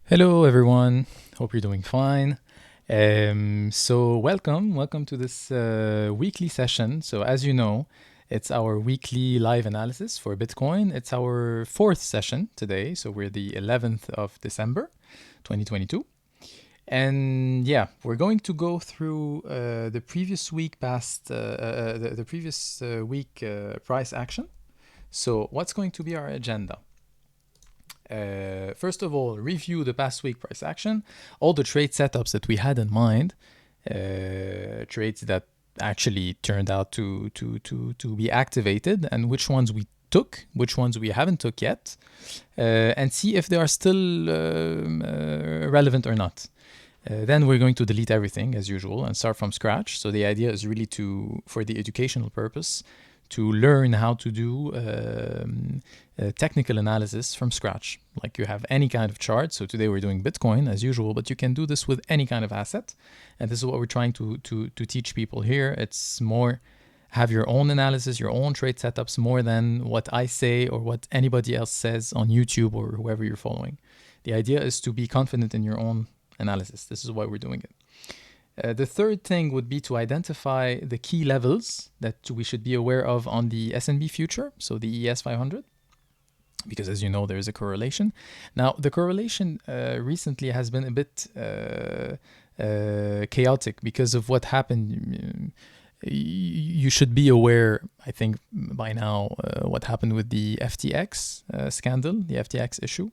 Hello, everyone. Hope you're doing fine. So welcome to this weekly session. So as you know, it's our weekly live analysis for Bitcoin. It's our fourth session today. So we're the 11th of December, 2022. And yeah, we're going to go through the previous week the previous week price action. So what's going to be our agenda? First of all, review the past week price action, all the trade setups that we had in mind, trades that actually turned out to be activated, and which ones we took, which ones we haven't took yet, and see if they are still relevant or not. Then we're going to delete everything as usual and start from scratch. So the idea is really for the educational purpose, to learn how to do technical analysis from scratch. Like you have any kind of chart. So today we're doing Bitcoin as usual, but you can do this with any kind of asset. And this is what we're trying to teach people here. It's more have your own analysis, your own trade setups, more than what I say or what anybody else says on YouTube or whoever you're following. The idea is to be confident in your own analysis. This is why we're doing it. The third thing would be to identify the key levels that we should be aware of on the S&P future, so the ES 500, because as you know, there is a correlation. Now, the correlation recently has been a bit chaotic because of what happened. You should be aware, I think, by now, what happened with the FTX scandal, the FTX issue.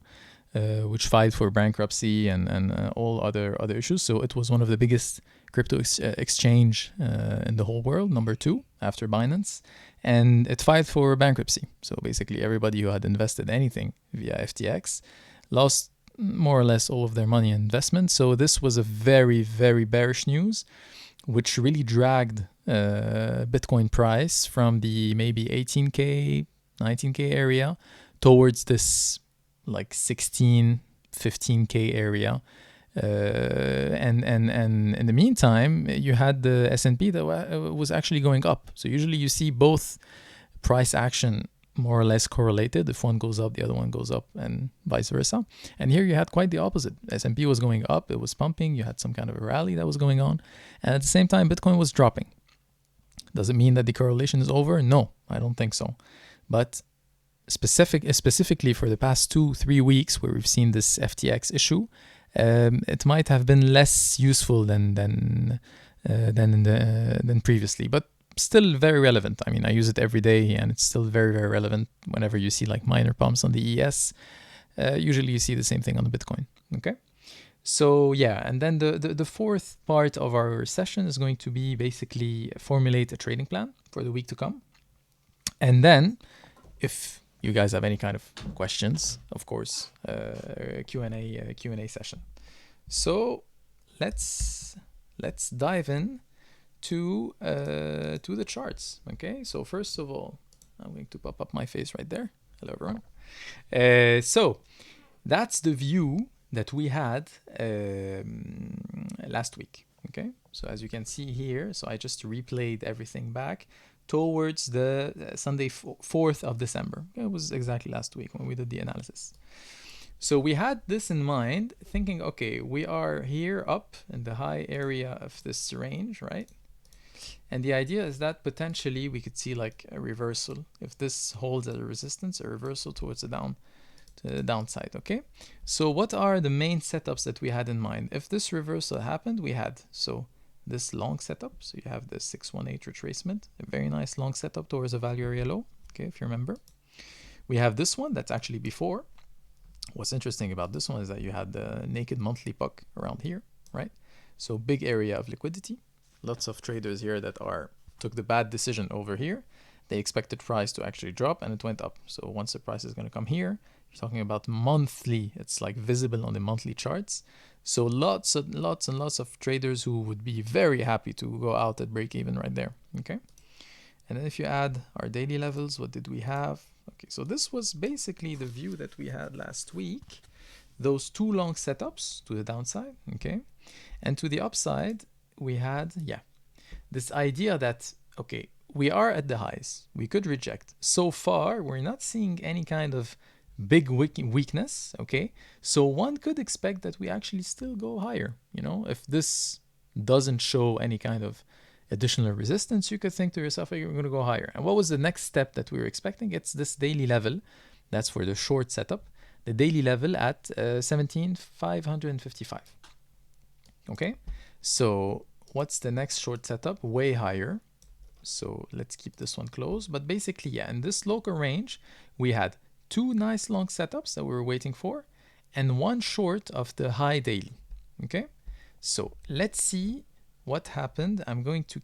Which filed for bankruptcy and all other issues. So it was one of the biggest crypto exchange in the whole world, number 2 after Binance, and it filed for bankruptcy. So basically, everybody who had invested anything via FTX lost more or less all of their money and investment. So this was a very, very bearish news, which really dragged Bitcoin price from the maybe 18K, 19K area towards this like 16, 15K area. And in the meantime, you had the S&P that was actually going up. So usually you see both price action more or less correlated. If one goes up, the other one goes up, and vice versa. And here you had quite the opposite. S&P was going up, it was pumping, you had some kind of a rally that was going on. And at the same time, Bitcoin was dropping. Does it mean that the correlation is over? No, I don't think so. But specifically for the past 2-3 weeks where we've seen this FTX issue, it might have been less useful than previously, but still very relevant. I mean, I use it every day, and it's still very, very relevant. Whenever you see like minor pumps on the ES, usually you see the same thing on the Bitcoin. Okay. So yeah, and then the fourth part of our session is going to be basically formulate a trading plan for the week to come, and then if you guys have any kind of questions, of course, Q&A session. So let's dive in to the charts. Okay, so first of all, I'm going to pop up my face right there. Hello, everyone. So that's the view that we had last week. Okay, so as you can see here, so I just replayed everything back towards the Sunday 4th of December. It was exactly last week when we did the analysis. So we had this in mind, thinking, okay, we are here up in the high area of this range, right? And the idea is that potentially we could see like a reversal. If this holds as a resistance, a reversal towards the downside, okay? So what are the main setups that we had in mind? If this reversal happened, we had, so this long setup. So you have the 618 retracement, a very nice long setup towards a value area low. Okay, if you remember. We have this one that's actually before. What's interesting about this one is that you had the naked monthly puck around here, right? So big area of liquidity. Lots of traders here that took the bad decision over here. They expected price to actually drop, and it went up. So once the price is going to come here, you're talking about monthly. It's like visible on the monthly charts. So lots and lots of traders who would be very happy to go out at break even right there. Okay. And then if you add our daily levels, what did we have? Okay, so this was basically the view that we had last week. Those two long setups to the downside, okay? And to the upside, we had, this idea that, okay, we are at the highs. We could reject. So far, we're not seeing any kind of big weakness, okay? So one could expect that we actually still go higher, you know? If this doesn't show any kind of additional resistance, you could think to yourself, hey, you're going to go higher. And what was the next step that we were expecting? It's this daily level. That's for the short setup. The daily level at 17,555. Okay, so what's the next short setup? Way higher. So let's keep this one closed. But basically, yeah, in this local range, we had two nice long setups that we were waiting for and one short of the high daily. Okay, so let's see what happened. I'm going to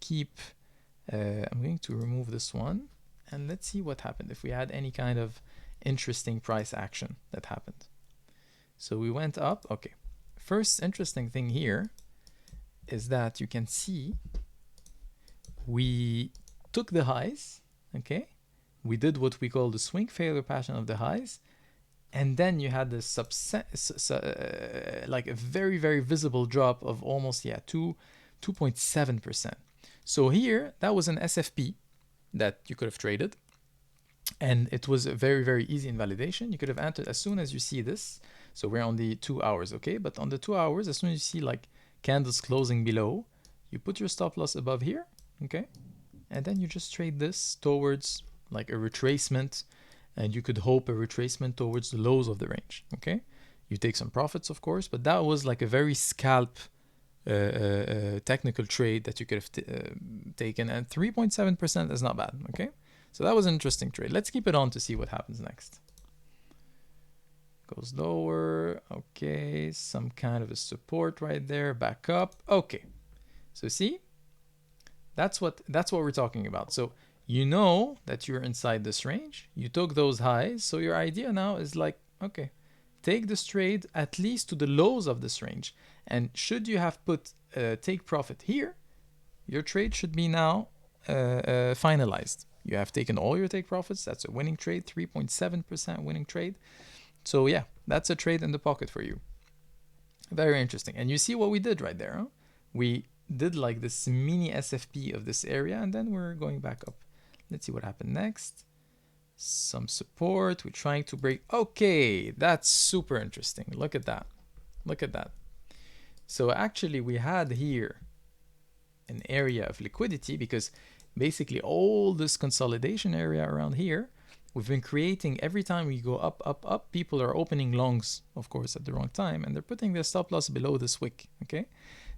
remove this one and let's see what happened if we had any kind of interesting price action that happened. So we went up. Okay, first interesting thing here is that you can see we took the highs. Okay, we did what we call the swing failure pattern of the highs, and then you had this like a very visible drop of almost 2.7%. So here that was an SFP that you could have traded, and it was a very easy invalidation. You could have entered as soon as you see this. So we're on the 2 hours, okay? But on the 2 hours, as soon as you see like candles closing below, you put your stop loss above here, okay? And then you just trade this towards like a retracement, and you could hope a retracement towards the lows of the range, okay? You take some profits, of course, but that was like a very scalp technical trade that you could have taken, and 3.7% is not bad, okay? So that was an interesting trade. Let's keep it on to see what happens next. Goes lower, okay, some kind of a support right there, back up, okay. So see, that's what we're talking about. So you know that you're inside this range, you took those highs, so your idea now is like, okay, take this trade at least to the lows of this range, and should you have put take profit here, your trade should be now finalized. You have taken all your take profits. That's a winning trade, 3.7% winning trade. So yeah, that's a trade in the pocket for you. Very interesting. And you see what we did right there, huh? We did like this mini SFP of this area, and then we're going back up. Let's see what happened next. Some support. We're trying to break. Okay, that's super interesting. Look at that. Look at that. So actually we had here an area of liquidity, because basically all this consolidation area around here, we've been creating every time we go up, people are opening longs, of course, at the wrong time, and they're putting their stop loss below this wick, okay?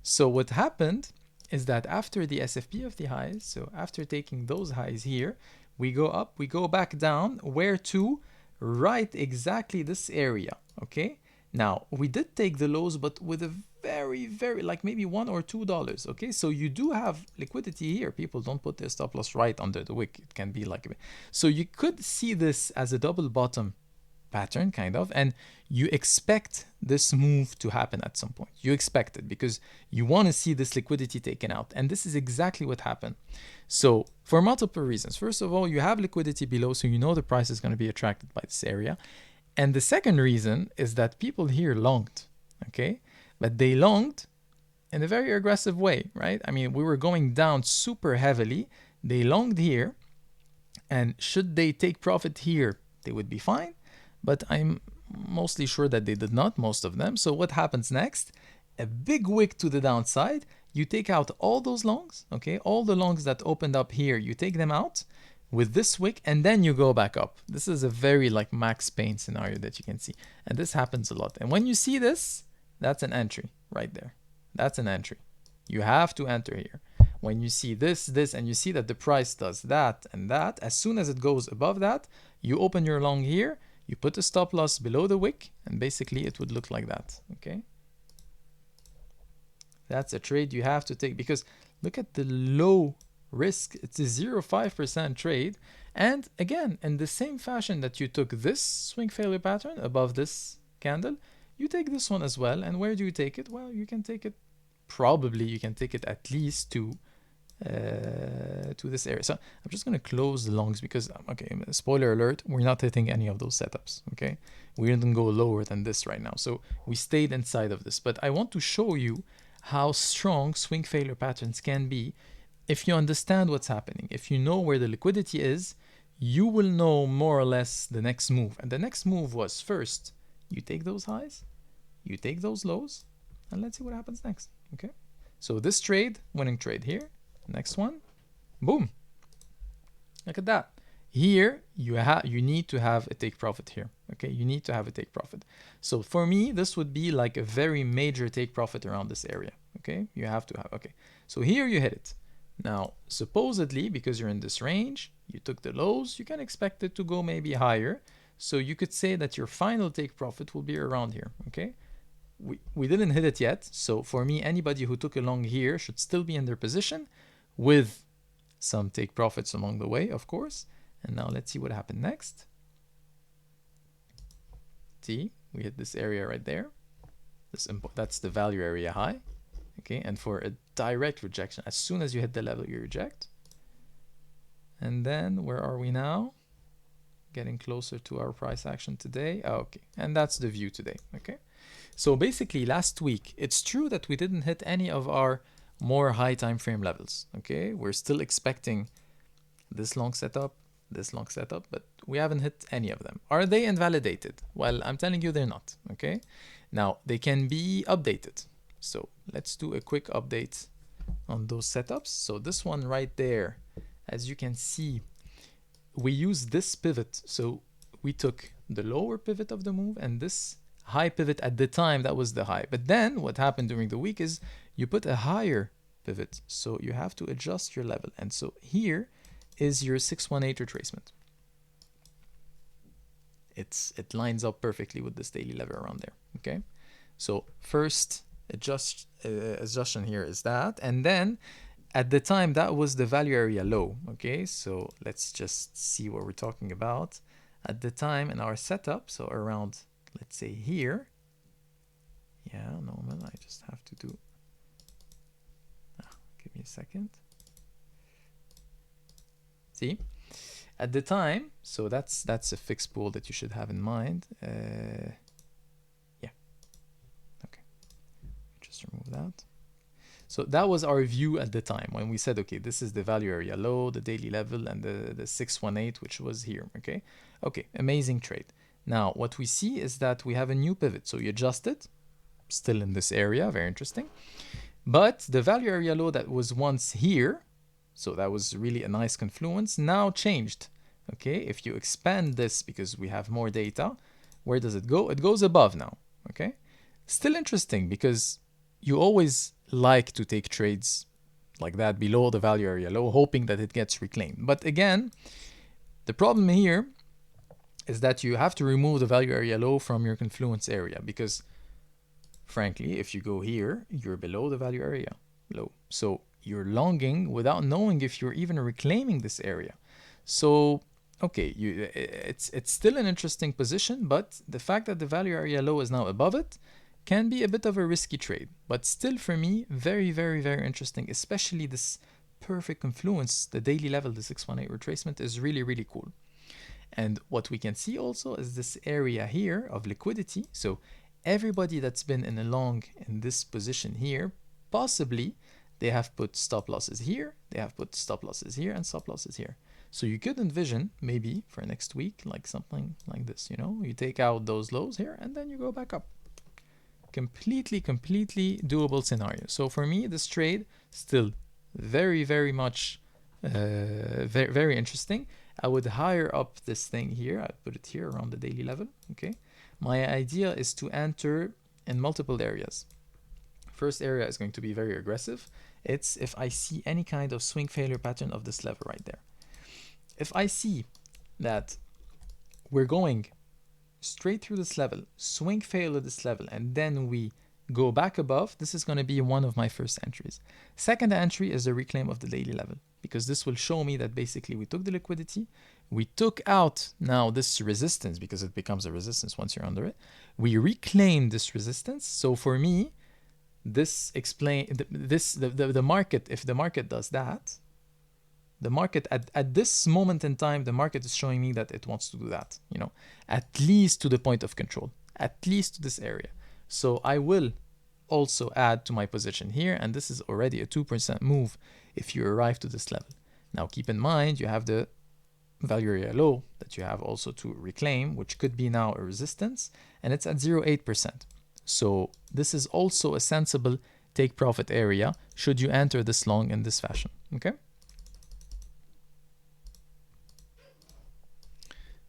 So what happened is that after the SFP of the highs, so after taking those highs here, we go up, we go back down, where to? Right exactly this area, okay? Now, we did take the lows, but with a very, like maybe $1 or $2, okay? So you do have liquidity here. People don't put their stop loss right under the wick. It can be like, so you could see this as a double bottom pattern, kind of, and you expect this move to happen at some point. You expect it because you want to see this liquidity taken out, and this is exactly what happened. So for multiple reasons. First of all, you have liquidity below, so you know the price is going to be attracted by this area. And the second reason is that people here longed, okay? But they longed in a very aggressive way, right? I mean, we were going down super heavily. They longed here, and should they take profit here, they would be fine. But I'm mostly sure that they did not, most of them. So what happens next? A big wick to the downside. You take out all those longs, okay? All the longs that opened up here, you take them out with this wick, and then you go back up. This is a very like Max Payne scenario that you can see. And this happens a lot. And when you see this, that's an entry right there. That's an entry. You have to enter here. When you see this, and you see that the price does that and that, as soon as it goes above that, you open your long here, you put a stop loss below the wick, and basically it would look like that, okay? That's a trade you have to take, because look at the low risk. It's a 0.5% trade. And again, in the same fashion that you took this swing failure pattern above this candle, you take this one as well. And where do you take it? Well, you can take it, probably you can take it at least to this area. So I'm just going to close the longs because, okay, spoiler alert, we're not hitting any of those setups, okay? We didn't go lower than this right now. So we stayed inside of this. But I want to show you how strong swing failure patterns can be if you understand what's happening. If you know where the liquidity is, you will know more or less the next move. And the next move was, first, you take those highs, you take those lows, and let's see what happens next. Okay. So this trade, winning trade here. Next one, boom. Look at that. Here you need to have a take profit here. Okay, you need to have a take profit. So for me, this would be like a very major take profit around this area. Okay, you have to have. Okay, so here you hit it. Now, supposedly, because you're in this range, you took the lows, you can expect it to go maybe higher. So you could say that your final take profit will be around here. Okay, we didn't hit it yet. So for me, anybody who took a long here should still be in their position with some take profits along the way, of course. And now let's see what happened next. See, we hit this area right there. That's the value area high. Okay, and for a direct rejection, as soon as you hit the level, you reject. And then where are we now? Getting closer to our price action today. Oh, okay, and that's the view today. Okay, so basically last week, it's true that we didn't hit any of our more high time frame levels. Okay, we're still expecting this long setup, but we haven't hit any of them. Are they invalidated? Well, I'm telling you they're not. Okay, now they can be updated. So let's do a quick update on those setups. So this one right there, as you can see, we use this pivot. So we took the lower pivot of the move and this high pivot at the time that was the high. But then what happened during the week is you put a higher pivot. So you have to adjust your level. And so here is your 618 retracement. It lines up perfectly with this daily level around there. Okay, so first adjustment here is that, and then at the time that was the value area low. Okay, so let's just see what we're talking about at the time in our setup. So around, let's say here, yeah, normal. I just have to do, give me a second. See, at the time, so that's a fixed pool that you should have in mind. Yeah, okay, just remove that. So that was our view at the time when we said, okay, this is the value area low, the daily level, and the 618, which was here. Okay, amazing trade. Now what we see is that we have a new pivot. So you adjust it, still in this area, very interesting. But the value area low that was once here, so that was really a nice confluence, now changed. Okay, if you expand this because we have more data, where does it go? It goes above now. Okay, still interesting because you always like to take trades like that below the value area low, hoping that it gets reclaimed. But again, the problem here is that you have to remove the value area low from your confluence area because frankly, if you go here, you're below the value area low. So you're longing without knowing if you're even reclaiming this area. So, okay, it's still an interesting position, but the fact that the value area low is now above it can be a bit of a risky trade. But still for me, very, very, very interesting, especially this perfect confluence, the daily level, the 618 retracement is really, really cool. And what we can see also is this area here of liquidity. So everybody that's been in a long in this position here, possibly they have put stop losses here, they have put stop losses here and stop losses here. So you could envision maybe for next week, like something like this, you know, you take out those lows here and then you go back up. Completely doable scenario. So for me, this trade still very, very much very, very interesting. I would higher up this thing here. I'd put it here around the daily level. Okay. My idea is to enter in multiple areas. First area is going to be very aggressive. It's if I see any kind of swing failure pattern of this level right there. If I see that we're going straight through this level, swing fail at this level, and then we go back above, this is going to be one of my first entries. Second entry is the reclaim of the daily level, because this will show me that basically we took the liquidity, we took out now this resistance because it becomes a resistance once you're under it. We reclaim this resistance. So for me, this the market, if the market does that, the market at this moment in time, the market is showing me that it wants to do that, you know, at least to the point of control, at least to this area. So I will also add to my position here, and this is already a 2% move if you arrive to this level. Now keep in mind, you have the value area low that you have also to reclaim, which could be now a resistance, and it's at 0.8%. So this is also a sensible take profit area should you enter this long in this fashion. Okay.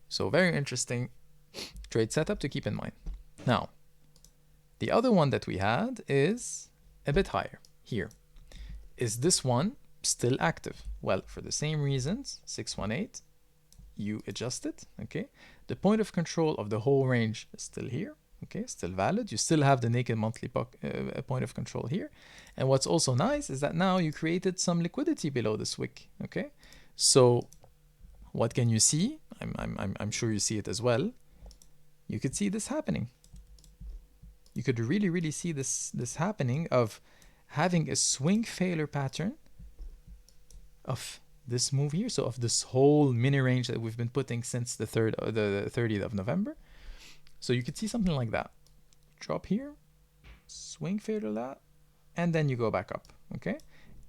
So very interesting trade setup to keep in mind. Now, the other one that we had is a bit higher here. Is this one still active? Well, for the same reasons, 618, you adjust it, okay? The point of control of the whole range is still here, okay? Still valid. You still have the naked monthly point of control here. And what's also nice is that now you created some liquidity below this wick, okay? So what can you see? I'm sure you see it as well. You could see this happening. You could really see this happening of having a swing failure pattern of this move here, so of this whole mini range that we've been putting since the 30th of November. So you could see something like that. Drop here, swing failure that, and then you go back up, okay?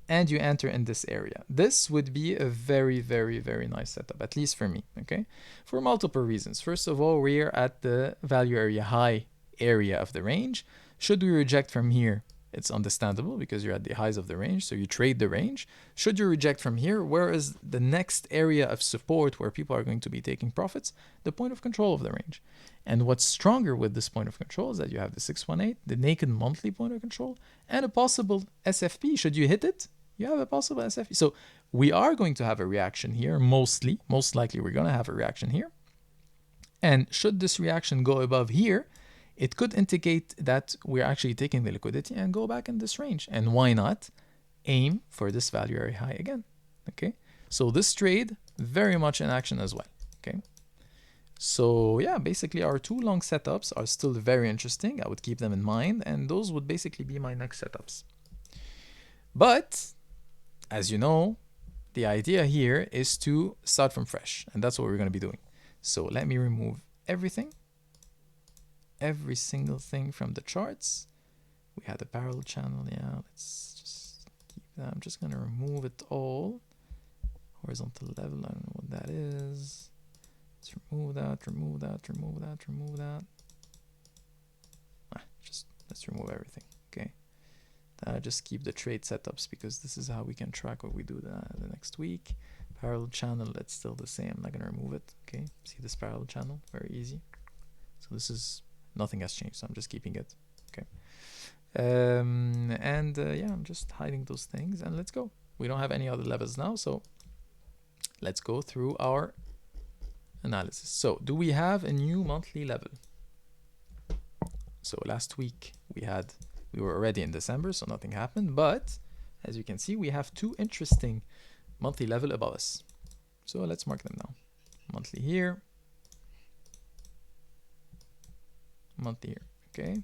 And you enter in this area. This would be a very nice setup, at least for me, okay? For multiple reasons. First of all, we're at the value area high area of the range. Should we reject from here, it's understandable because you're at the highs of the range, so you trade the range. Should you reject from here, where is the next area of support where people are going to be taking profits? The point of control of the range. And what's stronger with this point of control is that you have the 618, the naked monthly point of control, and a possible SFP. Should you hit it, you have a possible SFP. So we are going to have a reaction here, most likely we're going to have a reaction here. And should this reaction go above here, it could indicate that we're actually taking the liquidity and go back in this range. And why not aim for this value area high again? Okay, so this trade very much in action as well. Okay, so yeah, basically our two long setups are still very interesting. I would keep them in mind, and those would basically be my next setups. But as you know, the idea here is to start from fresh, and that's what we're going to be doing. So let me remove everything. Every single thing from the charts. We had a parallel channel. Yeah, let's just keep that. I'm just going to remove it all. Horizontal level, I don't know what that is. Let's remove that, remove that, remove that, remove that. Just let's remove everything. Okay. Just keep the trade setups because this is how we can track what we do the next week. Parallel channel, that's still the same. I'm not going to remove it. Okay. See this parallel channel? Very easy. So this is nothing has changed, so I'm just keeping it. Okay. Yeah, I'm just hiding those things and let's go. We don't have any other levels now, so let's go through our analysis. So do we have a new monthly level? So last week we were already in December, so nothing happened, but as you can see, we have two interesting monthly level above us. So let's mark them now. Monthly here, monthly here. Okay,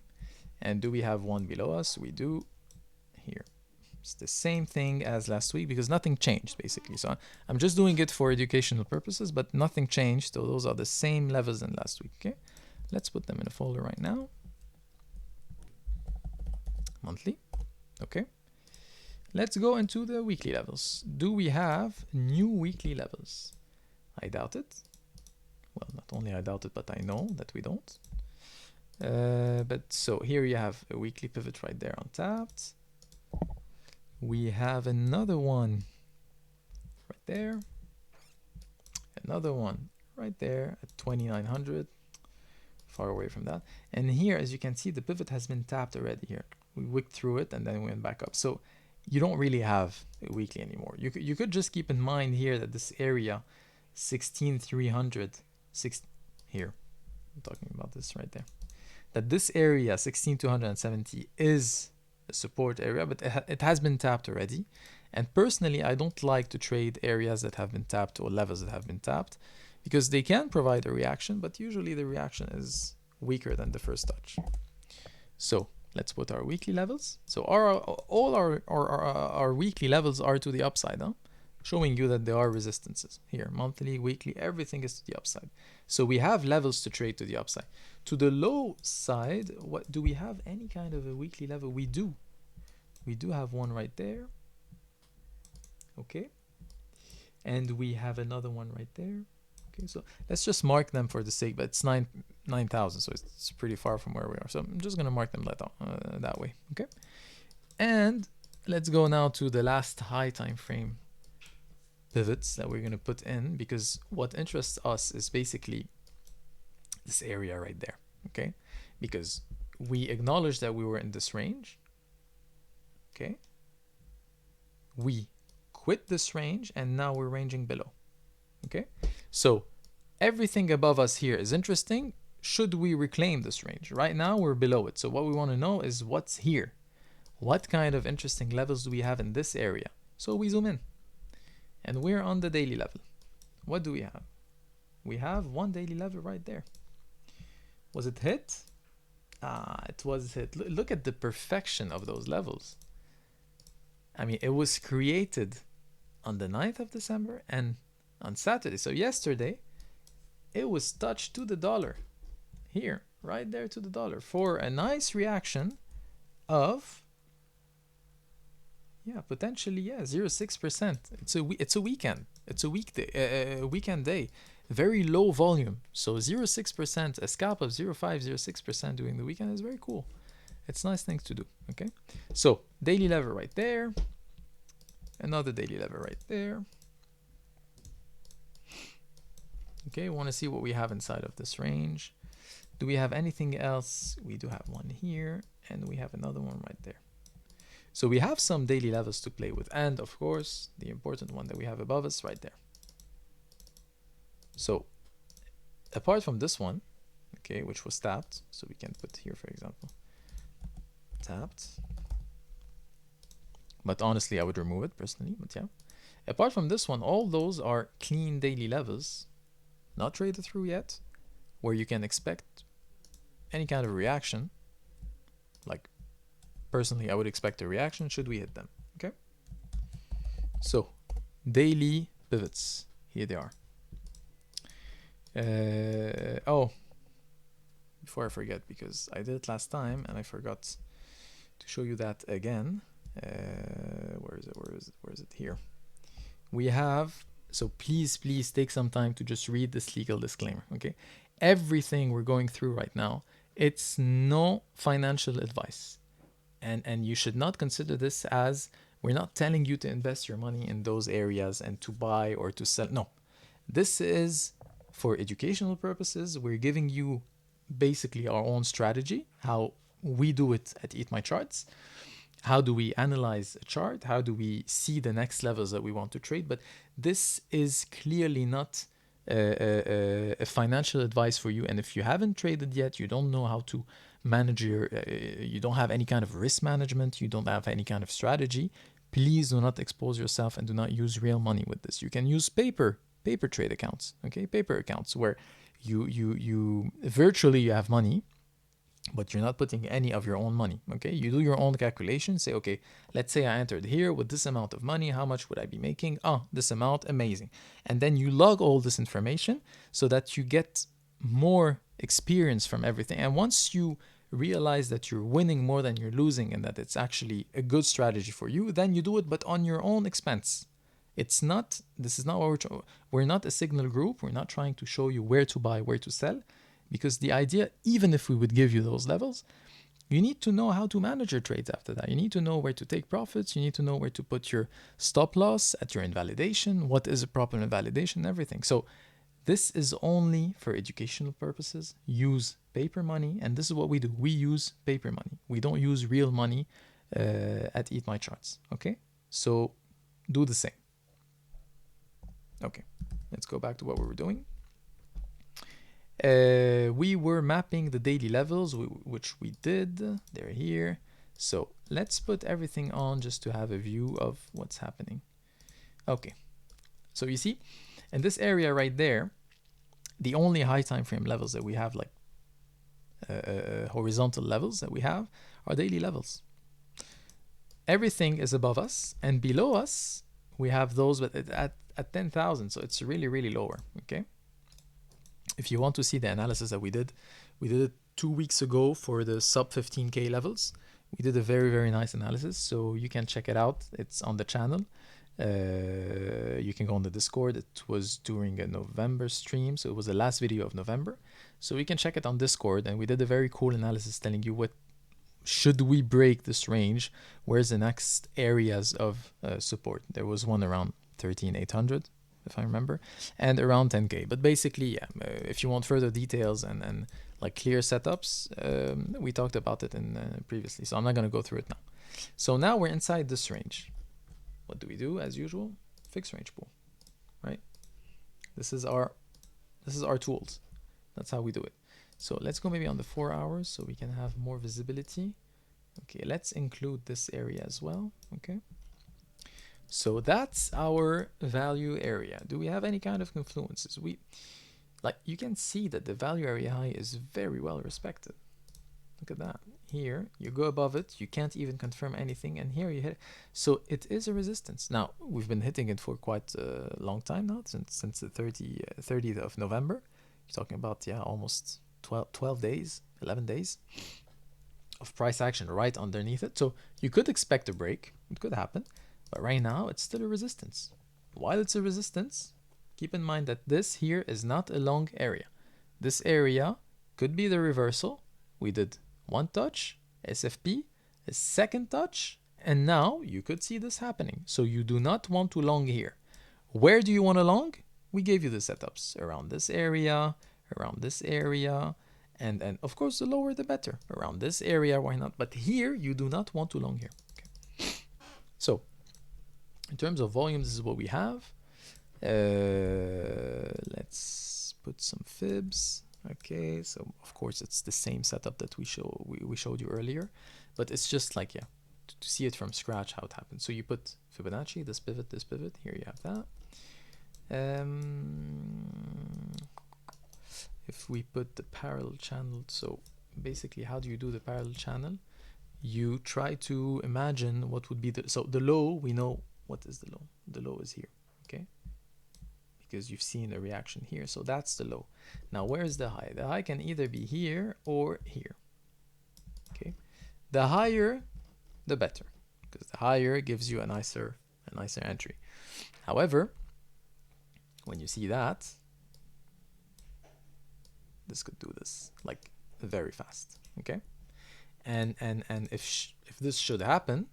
and do we have one below us? We do here. It's the same thing as last week because nothing changed basically. So I'm just doing it for educational purposes, but nothing changed. So those are the same levels than last week. Okay, let's put them in a folder right now. Monthly. Okay, let's go into the weekly levels. Do we have new weekly levels? I doubt it. Well, not only I doubt it, but I know that we don't. But so here you have a weekly pivot right there untapped. We have another one right there. Another one right there at 2900. Far away from that. And here, as you can see, the pivot has been tapped already here. We wicked through it and then we went back up. So you don't really have a weekly anymore. You could just keep in mind here that this area 16,300 here. I'm talking about this right there. That this area 16,270 is a support area, but it has been tapped already. And personally, I don't like to trade areas that have been tapped or levels that have been tapped because they can provide a reaction, but usually the reaction is weaker than the first touch. So let's put our weekly levels. So all our weekly levels are to the upside, huh? Showing you that there are resistances here. Monthly, weekly, everything is to the upside. So we have levels to trade to the upside. To the low side, what do we have? Any kind of a weekly level? We do. We do have one right there. Okay. And we have another one right there. Okay, so let's just mark them for the sake, but it's 9,000, so it's pretty far from where we are. So I'm just gonna mark them that way. Okay, and let's go now to the last high time frame pivots that we're gonna put in, because what interests us is basically this area right there. Okay, because we acknowledge that we were in this range. Okay, we quit this range and now we're ranging below. Okay, so everything above us here is interesting. Should we reclaim this range? Right now we're below it, so what we want to know is what's here. What kind of interesting levels do we have in this area? So we zoom in and we're on the daily level. What do we have? We have one daily level right there. Was it hit? It was hit. Look at the perfection of those levels. I mean, it was created on the 9th of December and on Saturday. So yesterday, it was touched to the dollar. Here, right there to the dollar, for a nice reaction of, yeah, potentially, yeah, 0.6%. It's a weekend. It's a weekday, weekend day. Very low volume. So 0.6%, a scalp of 0.5, 0.6% during the weekend is very cool. It's nice things to do. Okay, so daily level right there. Another daily level right there. Okay, want to see what we have inside of this range. Do we have anything else? We do have one here, and we have another one right there. So we have some daily levels to play with, and of course, the important one that we have above us right there. So apart from this one, okay, which was tapped, so we can put here, for example, tapped. But honestly, I would remove it personally, but yeah. Apart from this one, all those are clean daily levels, not traded through yet, where you can expect any kind of reaction. Like, personally, I would expect a reaction should we hit them, okay? So, daily pivots, here they are. Oh, before I forget, because I did it last time and I forgot to show you that again. Where is it? Here. We have, so please take some time to just read this legal disclaimer, okay? Everything we're going through right now, it's no financial advice. And you should not consider this as, we're not telling you to invest your money in those areas and to buy or to sell. No, this is for educational purposes. We're giving you basically our own strategy, how we do it at Eat My Charts. How do we analyze a chart? How do we see the next levels that we want to trade? But this is clearly not a financial advice for you. And if you haven't traded yet, you don't know how to manage your, you don't have any kind of risk management, you don't have any kind of strategy, please do not expose yourself and do not use real money with this. You can use paper trade accounts, okay? Paper accounts where you virtually you have money, but you're not putting any of your own money, okay? You do your own calculation, say, okay, let's say I entered here with this amount of money, how much would I be making? Oh, this amount, amazing. And then you log all this information so that you get more experience from everything. And once you realize that you're winning more than you're losing and that it's actually a good strategy for you, then you do it, but on your own expense. It's not, this is not what we're not a signal group. We're not trying to show you where to buy, where to sell. Because the idea, even if we would give you those levels, you need to know how to manage your trades after that. You need to know where to take profits. You need to know where to put your stop loss at your invalidation, what is a proper invalidation, everything. So this is only for educational purposes. Use paper money, and this is what we do. We use paper money. We don't use real money at Eat My Charts, okay? So do the same. Okay, let's go back to what we were doing. We were mapping the daily levels, which we did. They're here. So let's put everything on just to have a view of what's happening. Okay, so you see, in this area right there, the only high time frame levels that we have, like horizontal levels that we have, are daily levels. Everything is above us, and below us, we have those at 10,000. So it's really, really lower, okay? If you want to see the analysis that we did it 2 weeks ago for the sub 15K levels. We did a very, very nice analysis, so you can check it out. It's on the channel. You can go on the Discord. It was during a November stream, so it was the last video of November. So we can check it on Discord, and we did a very cool analysis telling you what should we break this range, where's the next areas of support. There was one around 13,800, if I remember, and around 10k. But basically, yeah, if you want further details and like clear setups, we talked about it in previously, so I'm not going to go through it now. So now we're inside this range. What do we do as usual? Fixed range pool, right? This is our tools. That's how we do it. So let's go maybe on the 4 hours so we can have more visibility. Okay, let's include this area as well. Okay. So that's our value area. Do we have any kind of confluences? You can see that the value area high is very well respected. Look at that. Here, you go above it, you can't even confirm anything, and here you hit it. So it is a resistance. Now, we've been hitting it for quite a long time now, since the 30th of November. You're talking about, yeah, almost 12 days, 11 days of price action right underneath it. So you could expect a break. It could happen. But right now, it's still a resistance. While it's a resistance, keep in mind that this here is not a long area. This area could be the reversal. We did one touch, SFP, a second touch, and now you could see this happening. So you do not want to long here. Where do you want to long? We gave you the setups around this area, and of course the lower the better. Around this area, why not? But here, you do not want to long here. Okay. So, in terms of volume, this is what we have. Let's put some fibs. Okay, so of course it's the same setup that we showed you earlier, but it's just like, yeah, to see it from scratch how it happens. So you put Fibonacci, this pivot, here you have that. If we put the parallel channel, so basically how do you do the parallel channel? You try to imagine what would be the low. We know what is the low. The low is here, okay? Because you've seen a reaction here, so that's the low. Now where's the high? The high can either be here or here, okay? The higher the better, because the higher gives you a nicer entry. However, when you see that, this could do this like very fast, okay? And if this should happen,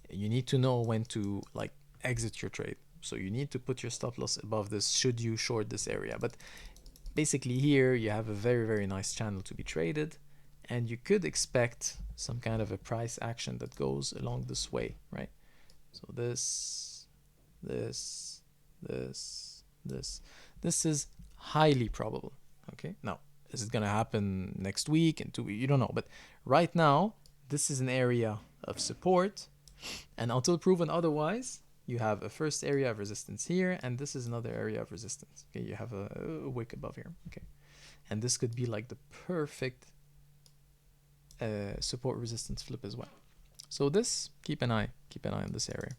you need to know when to like exit your trade. So you need to put your stop loss above this should you short this area. But basically here you have a very, very nice channel to be traded, and you could expect some kind of a price action that goes along this way, right? So this is highly probable, okay? Now, is it gonna happen next week and 2 weeks? You don't know, but right now this is an area of support, and until proven otherwise, you have a first area of resistance here, and this is another area of resistance. Okay, you have a wick above here. Okay, and this could be like the perfect support resistance flip as well. So this, keep an eye on this area.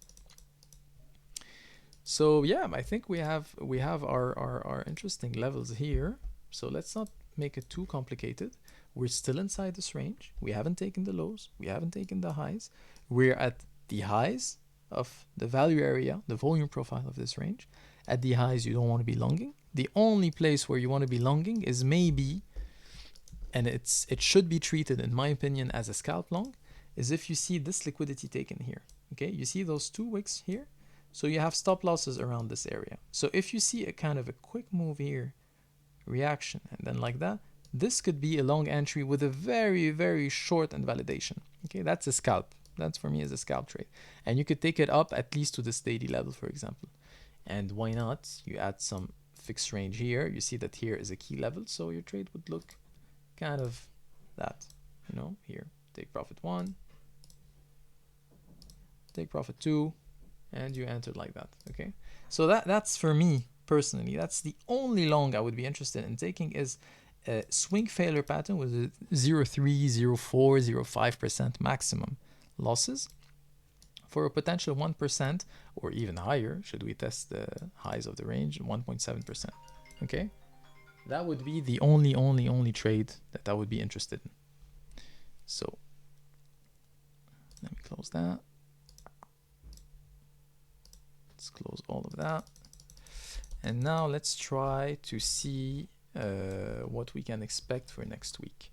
So yeah, I think we have our interesting levels here. So let's not make it too complicated. We're still inside this range. We haven't taken the lows. We haven't taken the highs. We're at the highs of the value area, the volume profile of this range. At the highs, you don't want to be longing. The only place where you want to be longing is maybe, and it should be treated, in my opinion, as a scalp long, is if you see this liquidity taken here. Okay, you see those two wicks here? So you have stop losses around this area. So if you see a kind of a quick move here, reaction, and then like that, this could be a long entry with a very, very short invalidation. Okay, that's a scalp. That's for me as a scalp trade. And you could take it up at least to this daily level, for example. And why not? You add some fixed range here. You see that here is a key level. So your trade would look kind of that, you know, here. Take profit 1, take profit 2, and you enter like that, okay? So that's for me, personally, that's the only long I would be interested in taking, is a swing failure pattern with a 0.3, 0.4, 0.5% maximum losses for a potential 1% or even higher should we test the highs of the range, 1.7%. Okay, that would be the only trade that I would be interested in. So let me close that. Let's close all of that. And now let's try to see what we can expect for next week.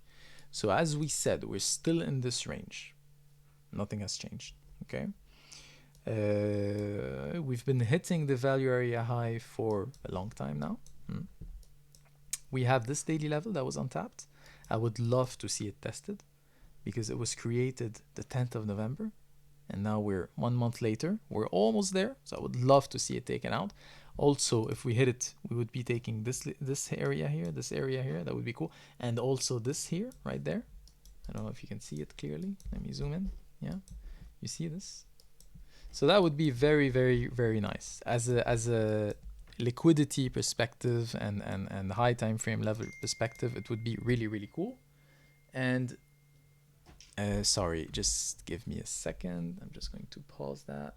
So as we said, we're still in this range. Nothing has changed, okay? We've been hitting the value area high for a long time now. We have this daily level that was untapped. I would love to see it tested because it was created the 10th of November. And now we're 1 month later. We're almost there. So I would love to see it taken out. Also, if we hit it, we would be taking this area here, this area here. That would be cool. And also this here, right there. I don't know if you can see it clearly. Let me zoom in. Yeah, you see this? So that would be very, very, very nice as a liquidity perspective and high time frame level perspective. It would be really, really cool. And sorry, just give me a second. I'm just going to pause that.